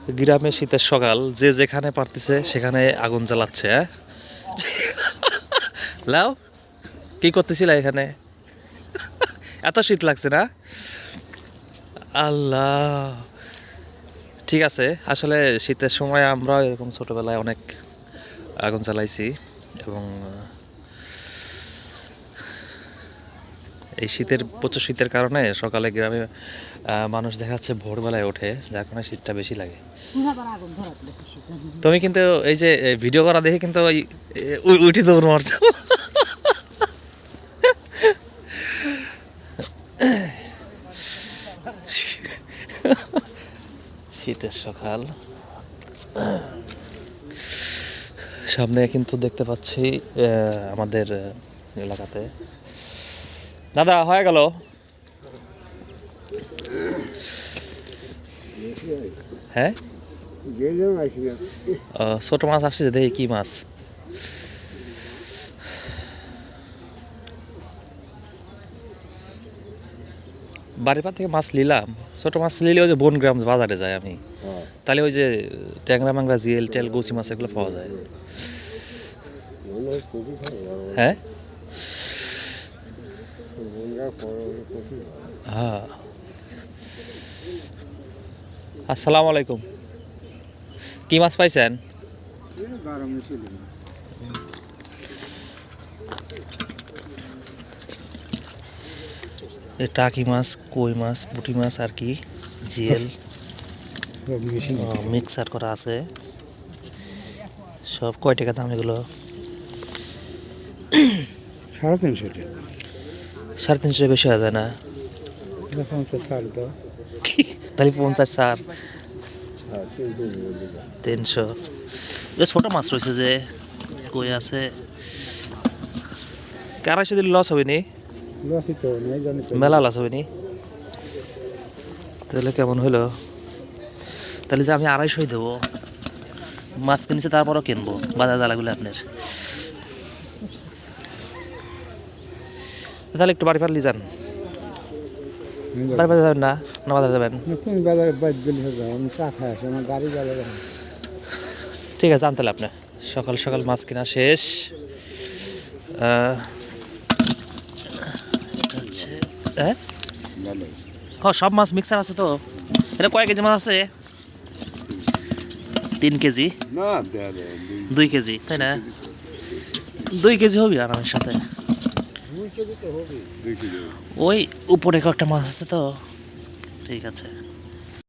গ্রামে শীতের সকাল, যে যেখানে পারতেছে সেখানে আগুন জ্বালাচ্ছে। হ্যাঁ লাও, কি করতেছিলা এখানে? এত শীত লাগছে না? আল্লাহ, ঠিক আছে। আসলে শীতের সময় আমরা এরকম ছোটবেলায় অনেক আগুন জ্বালাইছি এবং এই প্রচুর শীতের কারণে সকালে গ্রামে মানুষ দেখা যাচ্ছে ভোরবেলায় ওঠে, যার কারণে শীতটা বেশি লাগে। তুমি কিন্তু এই যে ভিডিও করা দেখে কিন্তু উঠি দৌড় মারছো। শীতের সকাল, সামনে কিন্তু দেখতে পাচ্ছি আমাদের এলাকাতে। দাদা হয়ে গেল? হ্যাঁ, ছোট মাছ আসছে, দেখি কি মাছ। বাড়ির পার থেকে মাছ নিলাম, ছোট মাছ নিলে ওই যে বনগ্রাম বাজারে যায় আমি, তাহলে ওই যে ট্যাংরা ম্যাংরা, জিএল টেল, গুচি মাছ এগুলো পাওয়া যায়। হ্যাঁ হ্যাঁ, আসসালামু আলাইকুম। কি মাছ পাইছেন? টাকি মাছ, কই মাছ, পুঁটি মাছ আর কি, জিএল মিক্সার করা আছে সব। কয় টাকা দাম এগুলো? 350 টাকা। 350 বেশি হয়ে যায় না? 50 সার দাও। তাহলে 50 সার 300। যে ছোট মাছ রয়েছে, যে কই আছে, 250 দিলে লস হবে নি? লসই তো নাই, জানি তো। মেলা লস হবে নি? তাহলে কেমন হলো? তাহলে যে আমি 250 দেবো, মাছ কিনছে তারপরও কিনবো, বাজার জ্বালাগুলো আপনার। তাহলে একটু বাড়ি ফারলি যান। বাড়ি যাবেন না? না বাজার যাবেন? তুমি বাজারে বাইর দিলে যাও, আমি চা খাই আসি, আমার গাড়ি জ্বালা যাবে। ঠিক আছে, আনতে আপনি। সকাল সকাল মাছ কিনা শেষ। এটা হচ্ছে হ্যাঁ, সব মাছ মিক্সার আছে তো। এটা কয় কেজি মাছ আছে? 3 কেজি, 2 কেজি, তাই না? 2 কেজি হবে আরামের সাথে। ওই উপরে কয়েকটা মাছ আছে তো, ঠিক আছে।